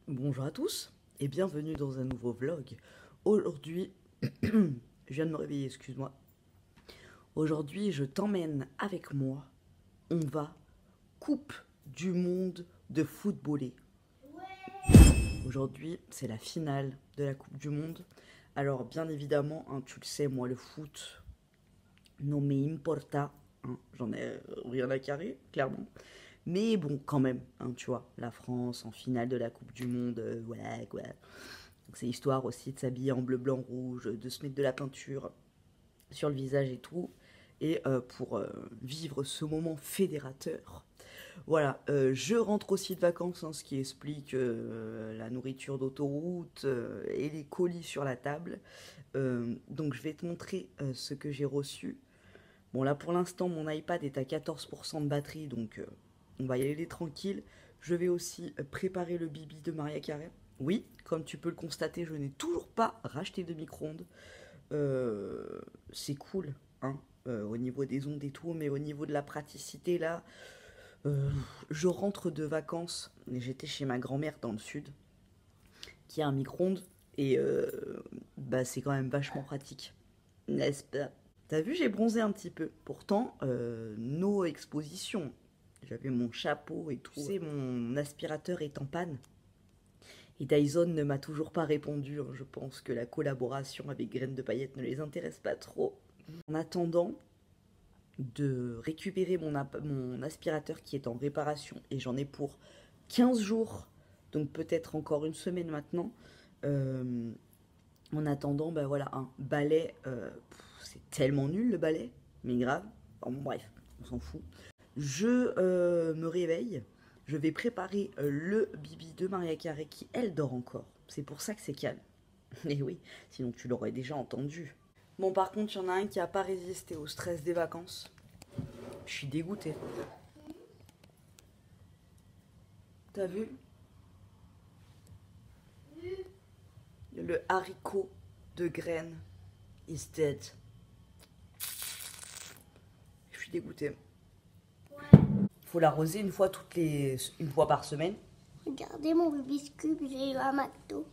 Bonjour à tous et bienvenue dans un nouveau vlog. Aujourd'hui, je viens de me réveiller, excuse-moi. Aujourd'hui, je t'emmène avec moi. On va Coupe du monde de footballé. Aujourd'hui, c'est la finale de la Coupe du monde. Alors, bien évidemment, hein, tu le sais, moi, le foot, non me importa. Hein, j'en ai rien à carrer, clairement. Mais bon, quand même, hein, tu vois, la France en finale de la Coupe du Monde, voilà quoi. C'est histoire aussi de s'habiller en bleu, blanc, rouge, de se mettre de la peinture sur le visage et tout. Et pour vivre ce moment fédérateur. Voilà, je rentre aussi de vacances, hein, ce qui explique la nourriture d'autoroute et les colis sur la table. Donc je vais te montrer ce que j'ai reçu. Bon là pour l'instant mon iPad est à 14% de batterie, donc on va y aller tranquille. Je vais aussi préparer le bibi de Maria Carey. Oui, comme tu peux le constater, je n'ai toujours pas racheté de micro-ondes. C'est cool, hein, au niveau des ondes et tout, mais au niveau de la praticité, là, je rentre de vacances. J'étais chez ma grand-mère dans le sud, qui a un micro-ondes, et bah, c'est quand même vachement pratique, n'est-ce pas? T'as vu, j'ai bronzé un petit peu. Pourtant, no exposition. J'avais mon chapeau et tout. Tu sais, mon aspirateur est en panne. Et Dyson ne m'a toujours pas répondu. Je pense que la collaboration avec Graines de Paillettes ne les intéresse pas trop. En attendant de récupérer mon aspirateur qui est en réparation, et j'en ai pour 15 jours, donc peut-être encore une semaine maintenant. En attendant, ben voilà, un balai, c'est tellement nul le balai, mais grave. Enfin, bon, bref, on s'en fout. Je me réveille. Je vais préparer le bibi de Maria Carey qui, elle, dort encore. C'est pour ça que c'est calme. Et oui, sinon tu l'aurais déjà entendu. Bon, par contre, il y en a un qui n'a pas résisté au stress des vacances. Je suis dégoûtée. T'as vu? Le haricot de graines is dead. Je suis dégoûtée. Faut l'arroser une fois par semaine. Regardez mon Rubik's Cube, j'ai eu un McDo.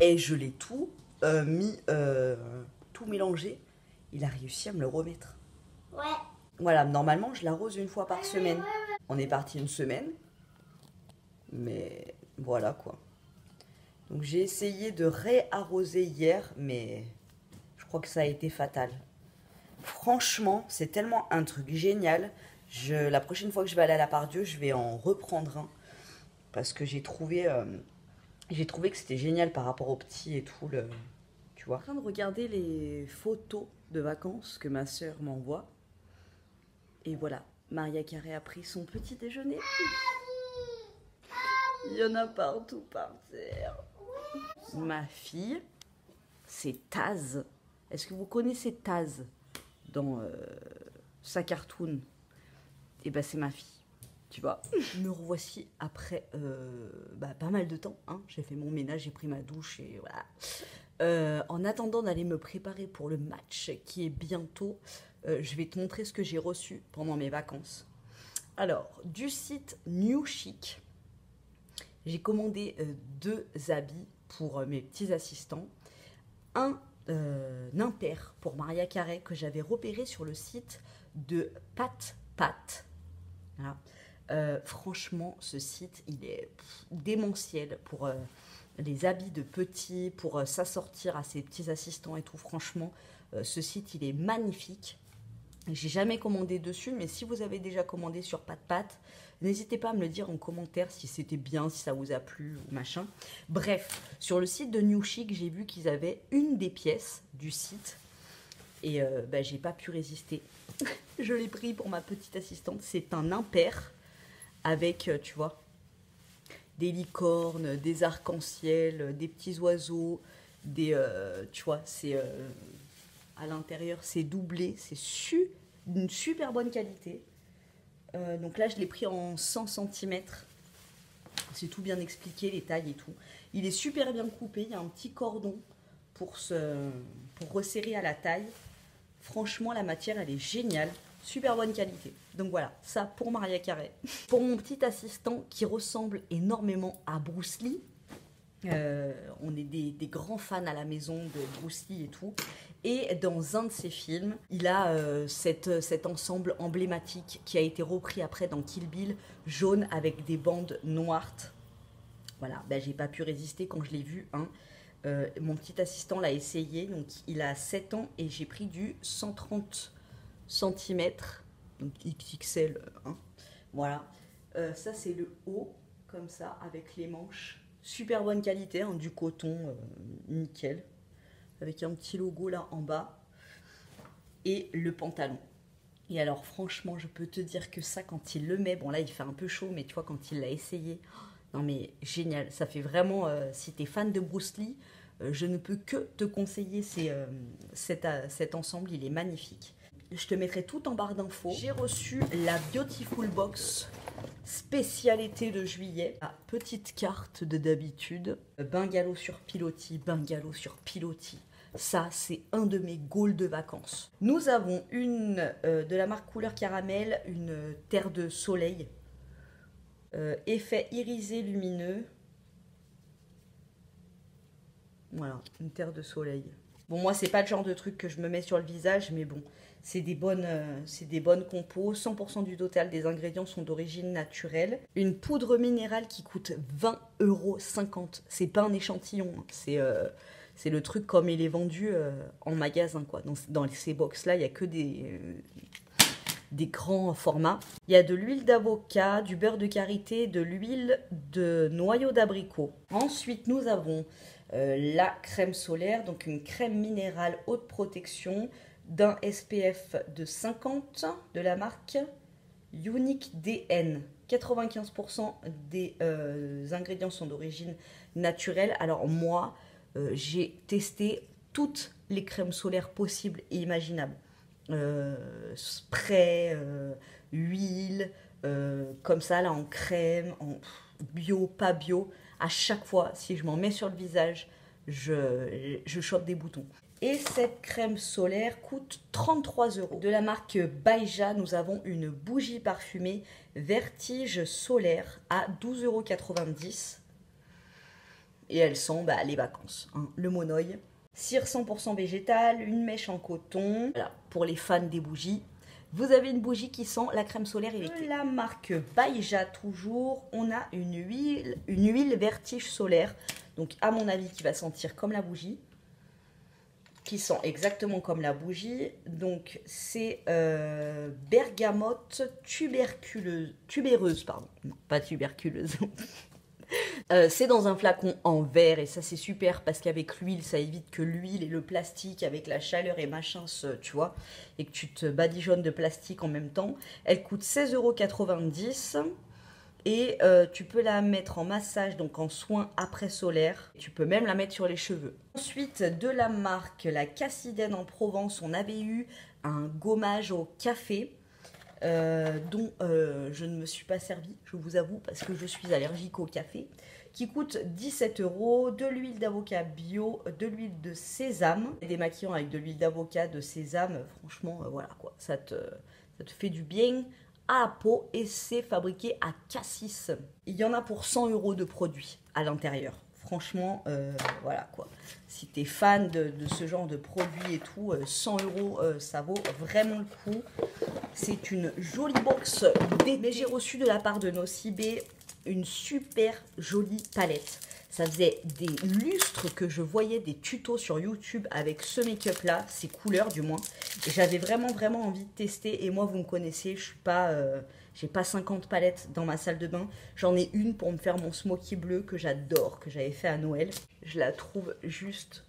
Et je l'ai tout tout mélangé. Il a réussi à me le remettre. Ouais. Voilà, normalement je l'arrose une fois par semaine. On est parti une semaine. Mais voilà quoi. Donc j'ai essayé de réarroser hier, mais je crois que ça a été fatal. Franchement, c'est tellement un truc génial. La prochaine fois que je vais aller à la Part-Dieu, je vais en reprendre un. Parce que j'ai trouvé que c'était génial par rapport aux petits et tout. Tu vois. Je suis en train de regarder les photos de vacances que ma soeur m'envoie. Et voilà, Maria Carey a pris son petit déjeuner. Il y en a partout par terre. Ma fille, c'est Taz. Est-ce que vous connaissez Taz dans sa cartoon? Et ben c'est ma fille. Tu vois, me revoici après pas mal de temps. Hein. J'ai fait mon ménage, j'ai pris ma douche et voilà. En attendant d'aller me préparer pour le match qui est bientôt, je vais te montrer ce que j'ai reçu pendant mes vacances. Alors, du site New Chic, j'ai commandé 2 habits pour mes petits assistants. Un impair pour Maria Carey que j'avais repéré sur le site de Pat. Voilà. Franchement, ce site, il est démentiel pour les habits de petits, pour s'assortir à ses petits assistants et tout. Franchement, ce site, il est magnifique. J'ai jamais commandé dessus, mais si vous avez déjà commandé sur Pat, n'hésitez pas à me le dire en commentaire si c'était bien, si ça vous a plu ou machin. Bref, sur le site de New Chic, j'ai vu qu'ils avaient une des pièces du site et j'ai pas pu résister. Je l'ai pris pour ma petite assistante. C'est un impair avec, tu vois, des licornes, des arcs-en-ciel, des petits oiseaux, tu vois, c'est à l'intérieur, c'est doublé, c'est d'une super bonne qualité. Donc là, je l'ai pris en 100 cm. C'est tout bien expliqué, les tailles et tout. Il est super bien coupé. Il y a un petit cordon pour resserrer à la taille. Franchement, la matière, elle est géniale. super bonne qualité. Donc voilà, ça pour Maria Carey. Pour mon petit assistant qui ressemble énormément à Bruce Lee, on est des grands fans à la maison de Bruce Lee et tout. Et dans un de ses films, il a cet ensemble emblématique qui a été repris après dans Kill Bill, jaune avec des bandes noires. Voilà, ben, j'ai pas pu résister quand je l'ai vu. Hein. Mon petit assistant l'a essayé, donc il a 7 ans et j'ai pris du 130 cm, donc XXL. Hein. Voilà, ça c'est le haut, comme ça, avec les manches. Super bonne qualité, hein, du coton, nickel. Avec un petit logo là en bas. Et le pantalon. Et alors franchement, je peux te dire que ça, quand il le met, bon là il fait un peu chaud, mais tu vois, quand il l'a essayé, non mais génial. Ça fait vraiment, si tu es fan de Bruce Lee, je ne peux que te conseiller cet ensemble, il est magnifique. Je te mettrai tout en barre d'infos. J'ai reçu la Beautiful Box spécialité de juillet. La petite carte de d'habitude. Bungalow sur pilotis, bungalow sur pilotis. Ça, c'est un de mes goals de vacances. Nous avons une de la marque Couleur Caramel, une terre de soleil. Effet irisé lumineux. Voilà, une terre de soleil. Bon, moi, c'est pas le genre de truc que je me mets sur le visage, mais bon, c'est des bonnes compos. 100% du total des ingrédients sont d'origine naturelle. Une poudre minérale qui coûte 20,50 €. C'est pas un échantillon, hein. C'est le truc comme il est vendu en magasin, quoi. Dans ces box-là, il n'y a que des grands formats. Il y a de l'huile d'avocat, du beurre de karité, de l'huile de noyau d'abricot. Ensuite, nous avons la crème solaire, donc une crème minérale haute protection d'un SPF de 50 de la marque Unique DN. 95% des ingrédients sont d'origine naturelle. Alors moi, j'ai testé toutes les crèmes solaires possibles et imaginables. Spray, huile, comme ça là en crème, en bio, pas bio. À chaque fois, si je m'en mets sur le visage, je chope des boutons. Et cette crème solaire coûte 33 €. De la marque Baija, nous avons une bougie parfumée Vertige solaire à 12,90 €. Et elle sent les vacances, hein, le monoeil. Cire 100% végétale, une mèche en coton. Voilà, pour les fans des bougies. Vous avez une bougie qui sent la crème solaire et l'été. La marque Baija toujours, on a une huile Vertige solaire. Donc à mon avis qui va sentir comme la bougie. Qui sent exactement comme la bougie. Donc c'est bergamote tubéreuse, pardon. Non, pas tuberculeuse. C'est dans un flacon en verre et ça c'est super parce qu'avec l'huile ça évite que l'huile et le plastique avec la chaleur et machin tu vois, et que tu te badigeonnes de plastique en même temps. Elle coûte 16,90 € et tu peux la mettre en massage, donc en soin après solaire. Tu peux même la mettre sur les cheveux. Ensuite, de la marque la Cassidène en Provence, on avait eu un gommage au café. Dont je ne me suis pas servie, je vous avoue, parce que je suis allergique au café, qui coûte 17 €, de l'huile d'avocat bio, de l'huile de sésame, et démaquillant avec de l'huile d'avocat, de sésame, franchement, voilà quoi, ça te fait du bien à la peau et c'est fabriqué à Cassis. Il y en a pour 100 € de produits à l'intérieur. Franchement, voilà quoi. Si tu es fan de ce genre de produits et tout, 100 €, ça vaut vraiment le coup. C'est une jolie box d'été. Mais j'ai reçu de la part de Nocibé une super jolie palette. Ça faisait des lustres que je voyais des tutos sur YouTube avec ce make-up là, ces couleurs du moins. Et j'avais vraiment envie de tester. Et moi, vous me connaissez, je suis pas... j'ai pas 50 palettes dans ma salle de bain. J'en ai une pour me faire mon smoky bleu que j'adore, que j'avais fait à Noël. Je la trouve juste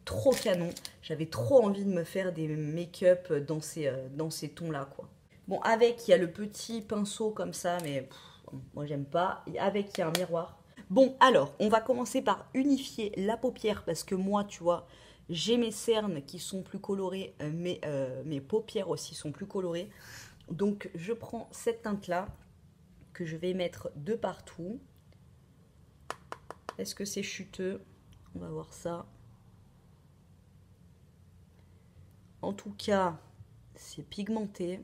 trop canon. J'avais trop envie de me faire des make-up dans ces tons-là, quoi. Bon, avec, il y a le petit pinceau comme ça, mais moi, j'aime pas. Et avec, il y a un miroir. Bon, alors, on va commencer par unifier la paupière parce que moi, tu vois, j'ai mes cernes qui sont plus colorées, mais mes paupières aussi sont plus colorées. Donc, je prends cette teinte-là que je vais mettre de partout. Est-ce que c'est chuteux? On va voir ça. En tout cas, c'est pigmenté.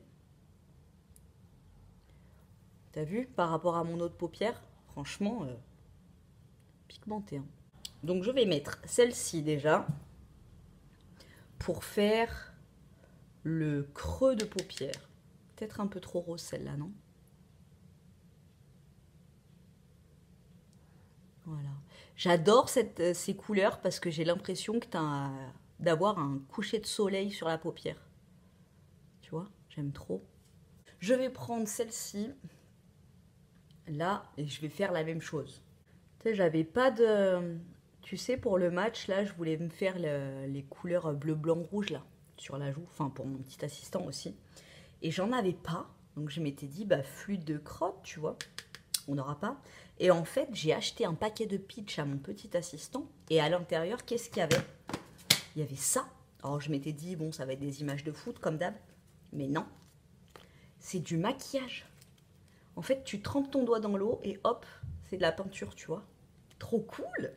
T'as vu, par rapport à mon autre paupière, franchement, pigmenté. Hein. Donc je vais mettre celle-ci déjà pour faire le creux de paupière. Peut-être un peu trop rose celle-là, non? Voilà. J'adore ces couleurs parce que j'ai l'impression que d'avoir un coucher de soleil sur la paupière. Tu vois, j'aime trop. Je vais prendre celle-ci, là, et je vais faire la même chose. Tu sais, j'avais pas de... Tu sais, pour le match, là, je voulais me faire les couleurs bleu, blanc, rouge, là, sur la joue. Enfin, pour mon petit assistant aussi. Et j'en avais pas. Donc, je m'étais dit, bah, fluide de crotte, tu vois. On n'aura pas. Et en fait, j'ai acheté un paquet de pitch à mon petit assistant. Et à l'intérieur, qu'est-ce qu'il y avait? Il y avait ça. Alors, je m'étais dit, bon, ça va être des images de foot, comme d'hab. Mais non. C'est du maquillage. En fait, tu trempes ton doigt dans l'eau et hop, c'est de la peinture, tu vois. Trop cool!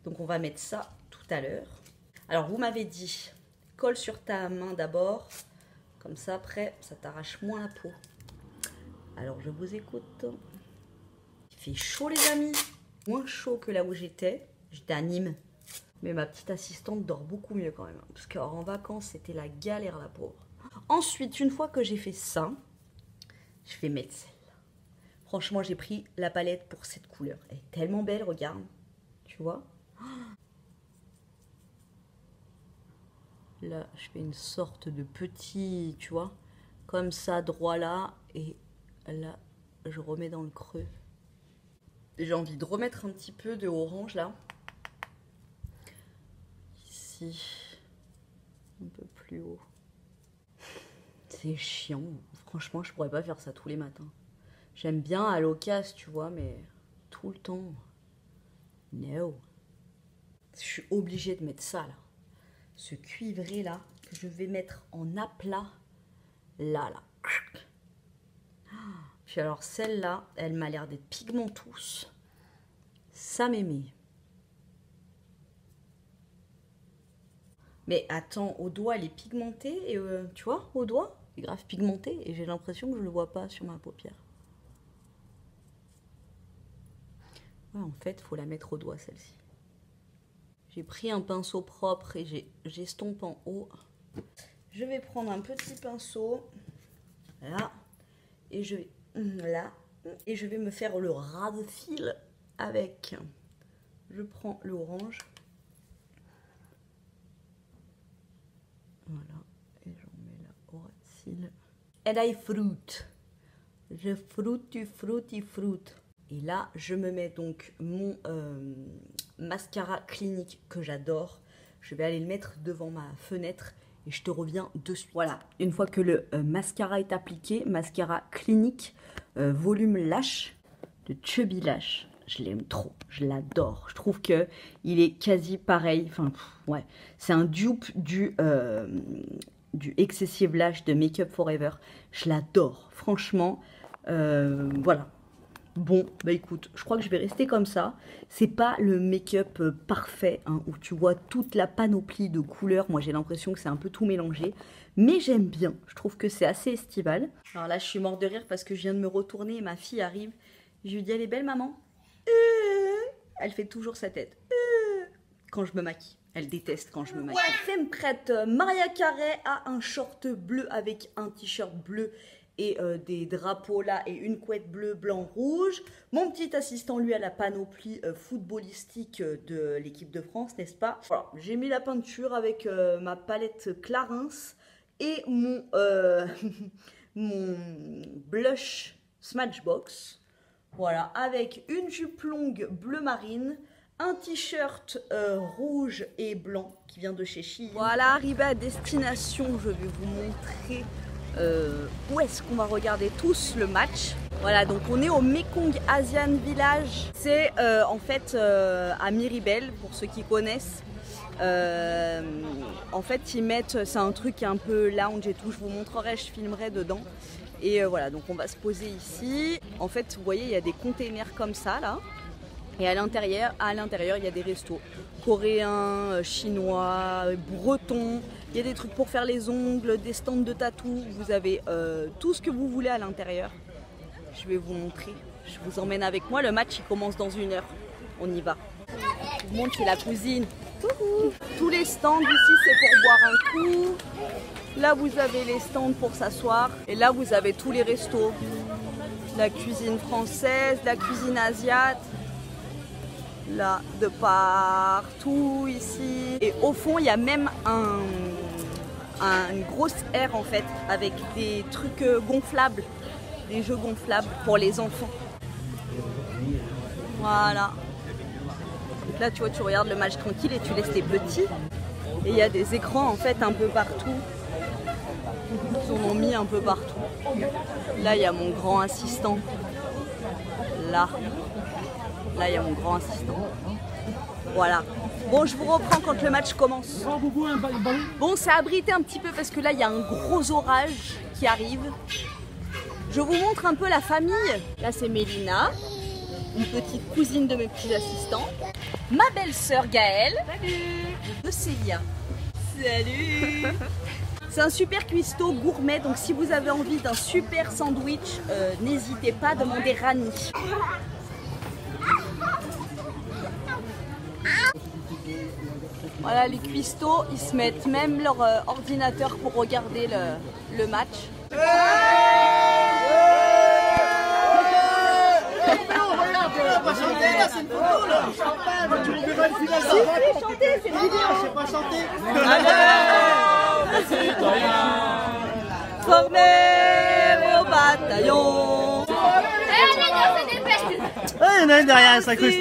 Donc, on va mettre ça tout à l'heure. Alors, vous m'avez dit, colle sur ta main d'abord. Comme ça, après, ça t'arrache moins la peau. Alors, je vous écoute. Il fait chaud, les amis. Moins chaud que là où j'étais. J'étais à Nîmes. Mais ma petite assistante dort beaucoup mieux quand même. Parce qu'en vacances, c'était la galère, la pauvre. Ensuite, une fois que j'ai fait ça, je vais mettre celle-là. Franchement, j'ai pris la palette pour cette couleur. Elle est tellement belle, regarde. Tu vois? Là, je fais une sorte de petit, tu vois, comme ça, droit là. Et là, je remets dans le creux. J'ai envie de remettre un petit peu de orange, là. Ici. Un peu plus haut. C'est chiant. Franchement, je pourrais pas faire ça tous les matins. J'aime bien à l'occasion, tu vois, mais tout le temps. No. Je suis obligée de mettre ça, là. Ce cuivré, là, que je vais mettre en aplat. Là. Puis alors, celle-là, elle m'a l'air d'être pigmentous. Ça m'aimait. Mais attends, au doigt, elle est pigmentée. Et tu vois, au doigt, elle est grave pigmentée. Et j'ai l'impression que je ne le vois pas sur ma paupière. Ouais, en fait, il faut la mettre au doigt, celle-ci. J'ai pris un pinceau propre et j'estompe en haut. Je vais prendre un petit pinceau. Là. Et je vais... Là. Et je vais me faire le ras de cils avec... Je prends l'orange. Voilà. Et j'en mets là au ras de cils. And I fruit. Je fruit. Et là, je me mets donc mon mascara clinique que j'adore. Je vais aller le mettre devant ma fenêtre et je te reviens dessus. Voilà, une fois que le mascara est appliqué, mascara clinique, volume Lash, de Chubby Lash. Je l'aime trop, je l'adore. Je trouve que il est quasi pareil. Enfin, ouais, c'est un dupe du Excessive Lash de Make Up Forever. Je l'adore, franchement. Voilà. Bon, bah écoute, je crois que je vais rester comme ça. C'est pas le make-up parfait, hein, où tu vois toute la panoplie de couleurs. Moi, j'ai l'impression que c'est un peu tout mélangé. Mais j'aime bien. Je trouve que c'est assez estival. Alors là, je suis morte de rire parce que je viens de me retourner et ma fille arrive. Je lui dis, elle est belle, maman? Elle fait toujours sa tête. Quand je me maquille. Elle déteste quand je me maquille. Femme prête, Mariah Carey a un short bleu avec un t-shirt bleu et des drapeaux là et une couette bleu, blanc, rouge. Mon petit assistant, lui, a la panoplie footballistique de l'équipe de France, n'est-ce pas? Voilà, j'ai mis la peinture avec ma palette Clarins et mon, mon blush Smashbox. Voilà, avec une jupe longue bleu marine, un t-shirt rouge et blanc qui vient de chez Shein. Voilà, arrivé à destination, je vais vous montrer où est-ce qu'on va regarder tous le match. Voilà, donc on est au Mekong Asian Village. C'est en fait à Miribel, pour ceux qui connaissent. En fait, ils mettent, c'est un truc un peu lounge et tout, je vous montrerai, je filmerai dedans. Et voilà, donc on va se poser ici. En fait, vous voyez, il y a des containers comme ça, là. Et à l'intérieur, il y a des restos coréens, chinois, bretons. Il y a des trucs pour faire les ongles, des stands de tatou. Vous avez tout ce que vous voulez à l'intérieur. Je vais vous montrer. Je vous emmène avec moi. Le match, il commence dans 1 heure. On y va. Je vous montre chez la cousine. Tous les stands ici, c'est pour boire un coup. Là, vous avez les stands pour s'asseoir. Et là, vous avez tous les restos. La cuisine française, la cuisine asiatique. Là, de partout ici. Et au fond, il y a même une grosse aire en fait, avec des trucs gonflables. Des jeux gonflables pour les enfants. Voilà. Donc là, tu vois, tu regardes le match tranquille et tu laisses les petits. Et il y a des écrans en fait un peu partout. Ils en ont mis un peu partout. Là, il y a mon grand assistant. Là, il y a mon grand assistant. Voilà. Bon, je vous reprends quand le match commence. Bon, c'est abrité un petit peu parce que là, il y a un gros orage qui arrive. Je vous montre un peu la famille. Là, c'est Mélina, une petite cousine de mes petits assistants. Ma belle-sœur Gaëlle. Salut. De Célia. Salut. C'est un super cuistot gourmet, donc si vous avez envie d'un super sandwich, n'hésitez pas à demander Rani. Voilà, les cuistots, ils se mettent même leur ordinateur pour regarder le match. Pas chanter là, c'est une photo là. Tu me verras une finale. Si, chanter, c'est vidéo. Je sais pas chanter. Formez vos bataillons. Eh les gars, c'est des pestes. Il y en a une derrière, ça couche.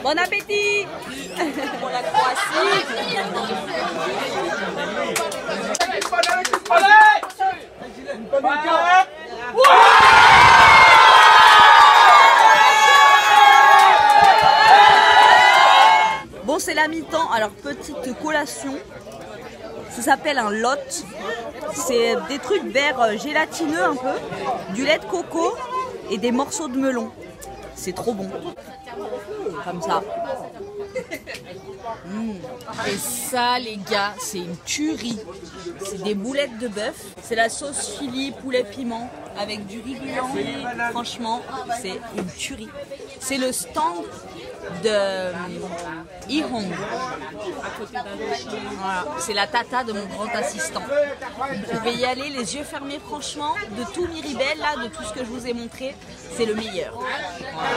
Bon appétit pour la Croatie. Bon, c'est la mi-temps. Alors, petite collation. Ça s'appelle un lot. C'est des trucs verts gélatineux un peu, du lait de coco et des morceaux de melon. C'est trop bon. Comme ça. Et ça, les gars, c'est une tuerie. C'est des boulettes de bœuf. C'est la sauce chili, poulet piment avec du riz gluant. Franchement, c'est une tuerie. C'est le stand de Ihong. Voilà. C'est la tata de mon grand assistant. Vous pouvez y aller les yeux fermés, franchement. De tout Miribel, là, de tout ce que je vous ai montré, c'est le meilleur. Voilà.